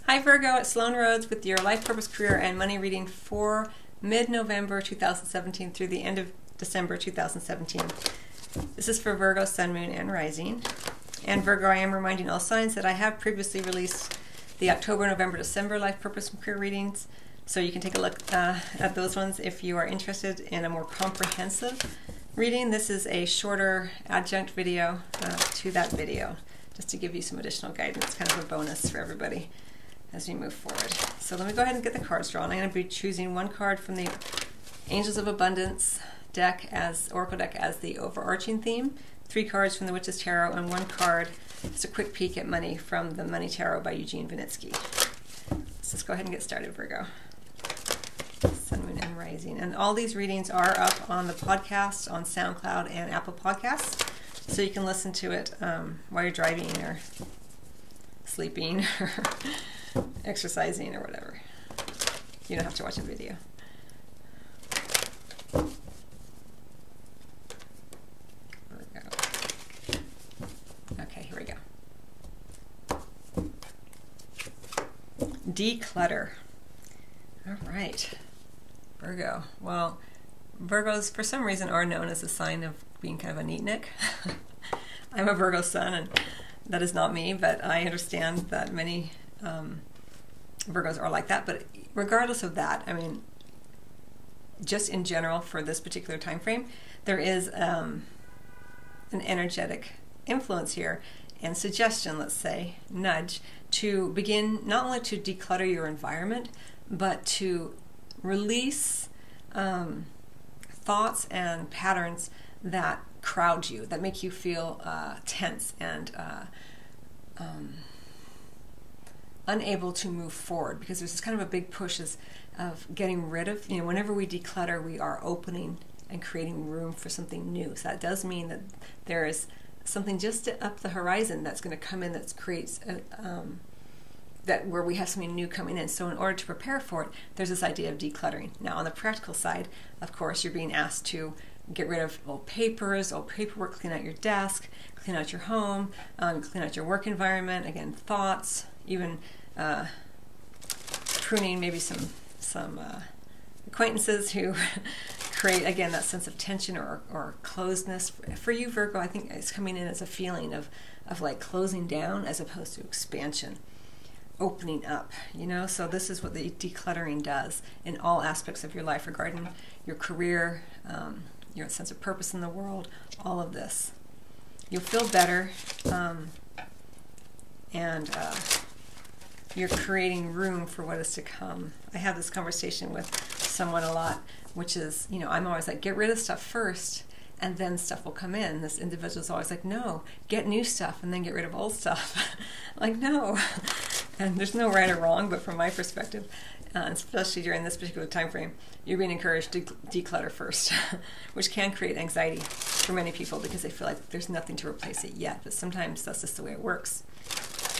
Hi Virgo, it's Sloan Rhodes with your Life Purpose, Career, and Money reading for mid-November 2017 through the end of December 2017. This is for Virgo, Sun, Moon, and Rising. And Virgo, I am reminding all signs that I have previously released the October, November, December Life Purpose and Career readings, so you can take a look at those ones if you are interested in a more comprehensive reading. This is a shorter adjunct video to that video, just to give you some additional guidance, kind of a bonus for everybody as we move forward. So let me go ahead and get the cards drawn. I'm going to be choosing one card from the Angels of Abundance deck as Oracle deck as the overarching theme, 3 cards from the Witch's Tarot, and 1 card, just a quick peek at money, from the Money Tarot by Eugene Vinitsky. Let's just go ahead and get started, Virgo. Sun, Moon, and Rising. And all these readings are up on the podcast on SoundCloud and Apple Podcasts, so you can listen to it while you're driving or sleeping or exercising or whatever. You don't have to watch a video. Okay, here we go. Declutter. All right, Virgo. Well, Virgos for some reason are known as a sign of being kind of a neatnik. I'm a Virgo sun, and that is not me, but I understand that many Virgos are like that. But regardless of that, I mean, just in general for this particular time frame, there is an energetic influence here and suggestion, let's say, nudge, to begin not only to declutter your environment, but to release thoughts and patterns that crowd you, that make you feel tense and unable to move forward, because there's this kind of a big push of getting rid of, whenever we declutter, we are opening and creating room for something new. So that does mean that there is something just up the horizon that's going to come in that creates that where we have something new coming in. So in order to prepare for it, there's this idea of decluttering. Now on the practical side, of course, you're being asked to get rid of old papers, old paperwork, clean out your desk, clean out your home, clean out your work environment, again, thoughts, even pruning maybe some acquaintances who create, again, that sense of tension or closedness. For you, Virgo, I think it's coming in as a feeling of like closing down as opposed to expansion, opening up, So this is what the decluttering does in all aspects of your life, regarding your career, your sense of purpose in the world, all of this. You'll feel better, and you're creating room for what is to come. I have this conversation with someone a lot, which is, I'm always like, get rid of stuff first, and then stuff will come in. This individual is always like, no, get new stuff and then get rid of old stuff. Like, no. And there's no right or wrong, but from my perspective, especially during this particular time frame, you're being encouraged to declutter first, which can create anxiety for many people because they feel like there's nothing to replace it yet. But sometimes that's just the way it works,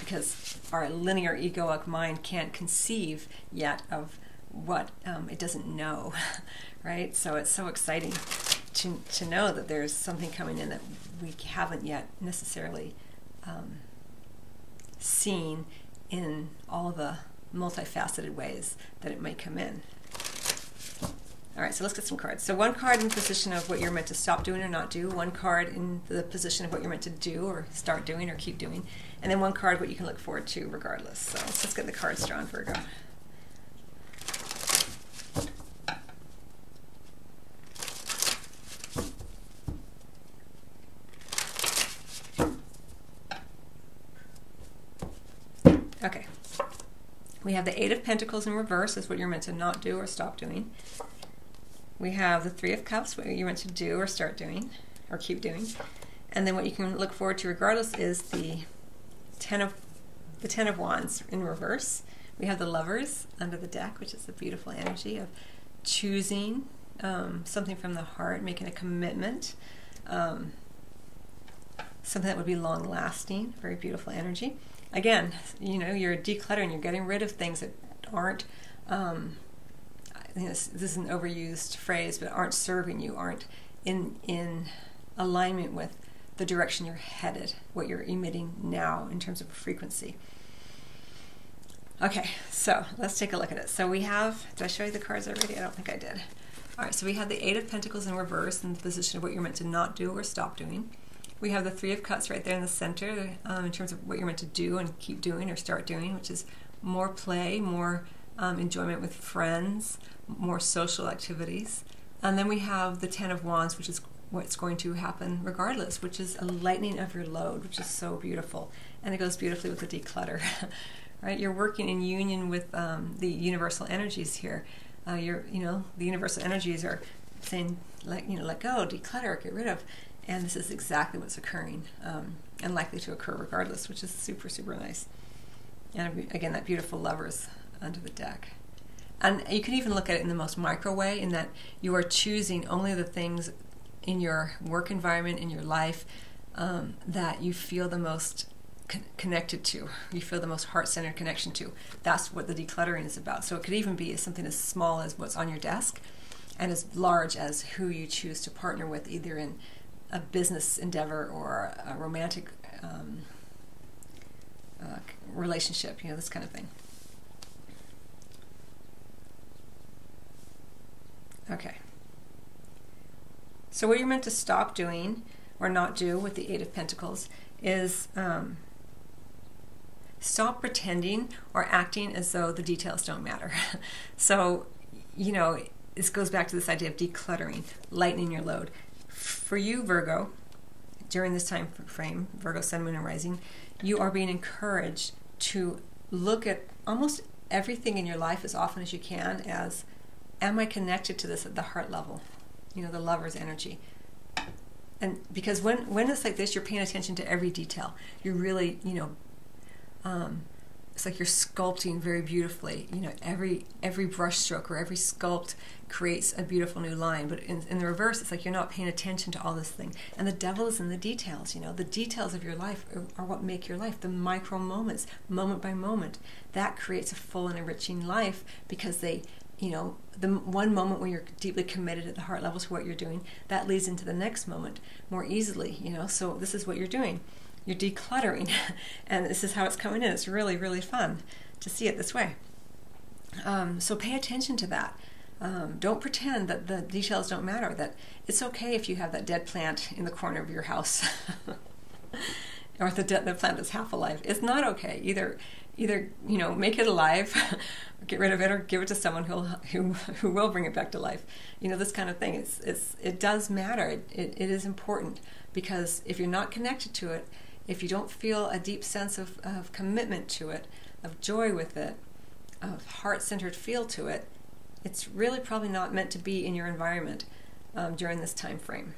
because our linear egoic mind can't conceive yet of what it doesn't know, right? So it's so exciting to know that there's something coming in that we haven't yet necessarily seen in all the multifaceted ways that it may come in. All right, so let's get some cards. So 1 card in the position of what you're meant to stop doing or not do, 1 card in the position of what you're meant to do or start doing or keep doing, and then 1 card what you can look forward to regardless. So let's just get the cards drawn, Virgo. Okay. We have the 8 of Pentacles in reverse, is what you're meant to not do or stop doing. We have the 3 of Cups, what you're meant to do or start doing or keep doing. And then what you can look forward to regardless is the 10 of Wands in reverse. We have the Lovers under the deck, which is the beautiful energy of choosing something from the heart, making a commitment, something that would be long-lasting, very beautiful energy. Again, you're decluttering, you're getting rid of things that aren't, this is an overused phrase, but aren't serving you, aren't in alignment with the direction you're headed, what you're emitting now in terms of frequency. Okay, so let's take a look at it. So we have, did I show you the cards already? I don't think I did. All right, so we have the Eight of Pentacles in reverse in the position of what you're meant to not do or stop doing. We have the Three of Cups right there in the center in terms of what you're meant to do and keep doing or start doing, which is more play, more enjoyment with friends, more social activities. And then we have the Ten of Wands, which is what's going to happen regardless, which is a lightening of your load, which is so beautiful. And it goes beautifully with the declutter. Right? You're working in union with the universal energies here. The universal energies are saying, let go, declutter, get rid of. And this is exactly what's occurring and likely to occur regardless, which is super, super nice. And again, that beautiful Lovers under the deck. And you can even look at it in the most micro way, in that you are choosing only the things in your work environment, in your life, that you feel the most connected to, you feel the most heart-centered connection to. That's what the decluttering is about. So it could even be something as small as what's on your desk and as large as who you choose to partner with, either in a business endeavor or a romantic relationship, this kind of thing. Okay. So what you're meant to stop doing or not do with the Eight of Pentacles is stop pretending or acting as though the details don't matter. So, this goes back to this idea of decluttering, lightening your load. For you, Virgo, during this time frame, Virgo, Sun, Moon, and Rising, you are being encouraged to look at almost everything in your life as often as you can as, am I connected to this at the heart level? The Lover's energy. And because when it's like this, you're paying attention to every detail. You're really, it's like you're sculpting very beautifully. Every brush stroke or every sculpt creates a beautiful new line. But in the reverse, it's like you're not paying attention to all this thing. And the devil is in the details. The details of your life are what make your life. The micro moments, moment by moment, that creates a full and enriching life, because they, the one moment when you're deeply committed at the heart level to what you're doing, that leads into the next moment more easily. So this is what you're doing. You're decluttering, and this is how it's coming in. It's really, really fun to see it this way. So pay attention to that. Don't pretend that the details don't matter, that it's okay if you have that dead plant in the corner of your house or the plant that's half alive. It's not okay. Either make it alive, or get rid of it, or give it to someone who will bring it back to life. This kind of thing. It does matter. It is important, because if you're not connected to it, if you don't feel a deep sense of commitment to it, of joy with it, of heart-centered feel to it, it's really probably not meant to be in your environment during this time frame.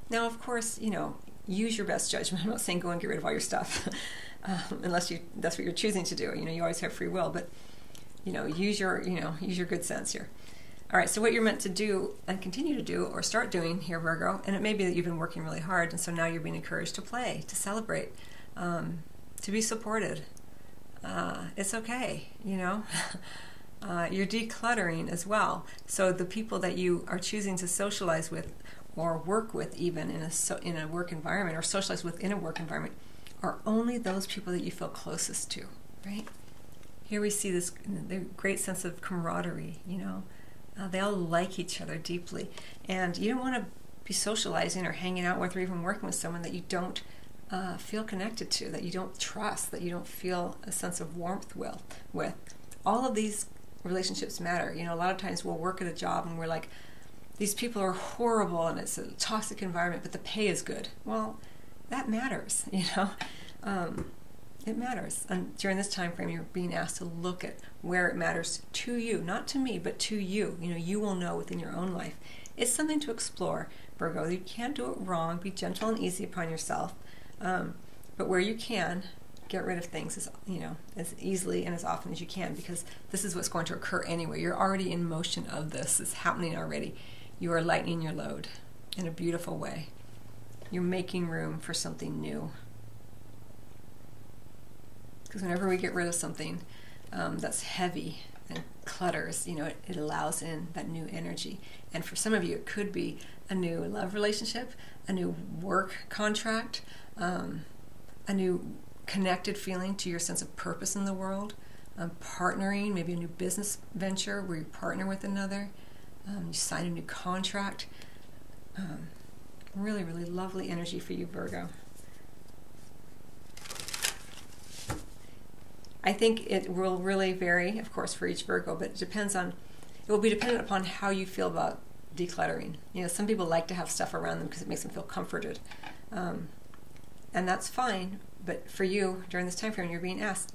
Now, of course, use your best judgment. I'm not saying go and get rid of all your stuff, unless that's what you're choosing to do. You always have free will, but use your good sense here. All right, so what you're meant to do and continue to do or start doing here, Virgo, and it may be that you've been working really hard, and so now you're being encouraged to play, to celebrate, to be supported. It's okay, You're decluttering as well. So the people that you are choosing to socialize with or work with, even in a work environment, or socialize within a work environment, are only those people that you feel closest to, right? Here we see this the great sense of camaraderie, they all like each other deeply. And you don't want to be socializing or hanging out with or even working with someone that you don't feel connected to, that you don't trust, that you don't feel a sense of warmth with. All of these relationships matter. A lot of times we'll work at a job and we're like, these people are horrible and it's a toxic environment, but the pay is good. Well, that matters, It matters. And during this time frame, you're being asked to look at where it matters to you, not to me, but to you. You will know within your own life. It's something to explore, Virgo. You can't do it wrong. Be gentle and easy upon yourself. But where you can, get rid of things as easily and as often as you can, because this is what's going to occur anyway. You're already in motion of this. It's happening already. You are lightening your load in a beautiful way. You're making room for something new. Because whenever we get rid of something that's heavy and clutters, it allows in that new energy. And for some of you, it could be a new love relationship, a new work contract, a new connected feeling to your sense of purpose in the world. Partnering, maybe a new business venture where you partner with another. You sign a new contract. Really, really lovely energy for you, Virgo. I think it will really vary, of course, for each Virgo, but it will be dependent upon how you feel about decluttering. You know, some people like to have stuff around them because it makes them feel comforted. And that's fine, but for you, during this time frame, you're being asked,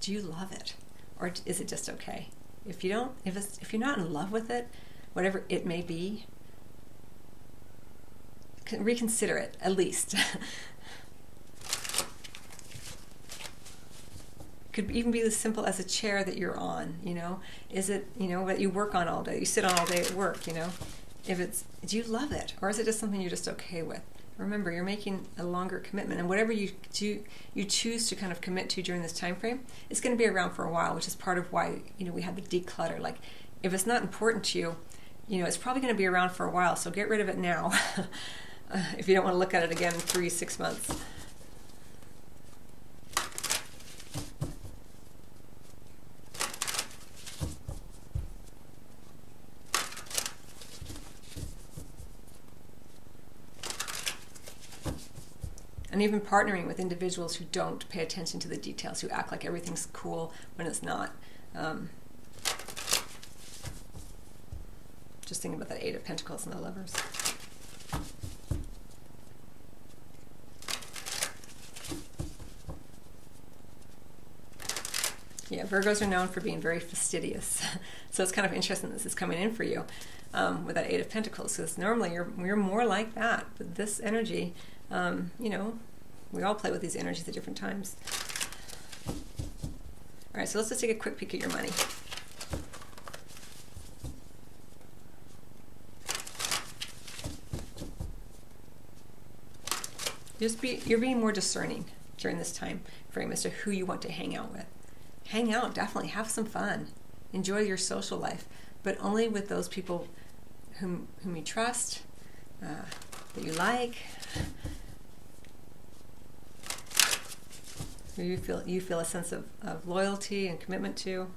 do you love it? Or is it just okay? If you don't, if you're not in love with it, whatever it may be, reconsider it, at least. Could even be as simple as a chair that you're on, you know? Is it, you know, what you work on all day, you sit on all day at work, you know? If it's, do you love it? Or is it just something you're just okay with? Remember, you're making a longer commitment, and whatever you choose to kind of commit to during this time frame, it's going to be around for a while, which is part of why, you know, we had the declutter. Like, if it's not important to you, you know, it's probably going to be around for a while, so get rid of it now if you don't want to look at it again in 3-6 months. And even partnering with individuals who don't pay attention to the details, who act like everything's cool when it's not. Just thinking about that Eight of Pentacles and the Lovers. Yeah, Virgos are known for being very fastidious. So it's kind of interesting this is coming in for you with that Eight of Pentacles, because normally you're more like that. But this energy, you know, we all play with these energies at different times. All right, so let's just take a quick peek at your money. You're being more discerning during this time frame as to who you want to hang out with. Hang out, definitely, have some fun. Enjoy your social life, but only with those people whom you trust, that you like, who you feel a sense of loyalty and commitment to.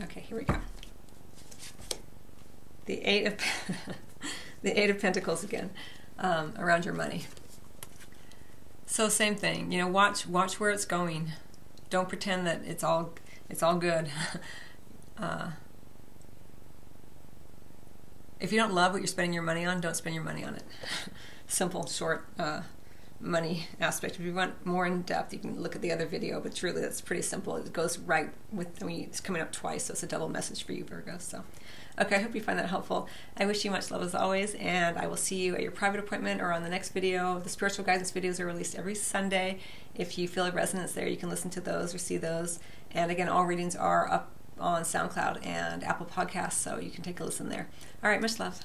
Okay, here we go. The Eight of Pentacles again, around your money. So same thing, you know, watch where it's going. Don't pretend that it's all good. If you don't love what you're spending your money on, don't spend your money on it. Simple, short money aspect. If you want more in depth, you can look at the other video, but truly that's pretty simple. It goes right with, I mean, it's coming up twice, so it's a double message for you, Virgo. So, okay, I hope you find that helpful. I wish you much love as always, and I will see you at your private appointment or on the next video. The spiritual guidance videos are released every Sunday. If you feel a resonance there, you can listen to those or see those. And again, all readings are up on SoundCloud and Apple Podcasts, so you can take a listen there. All right, much love.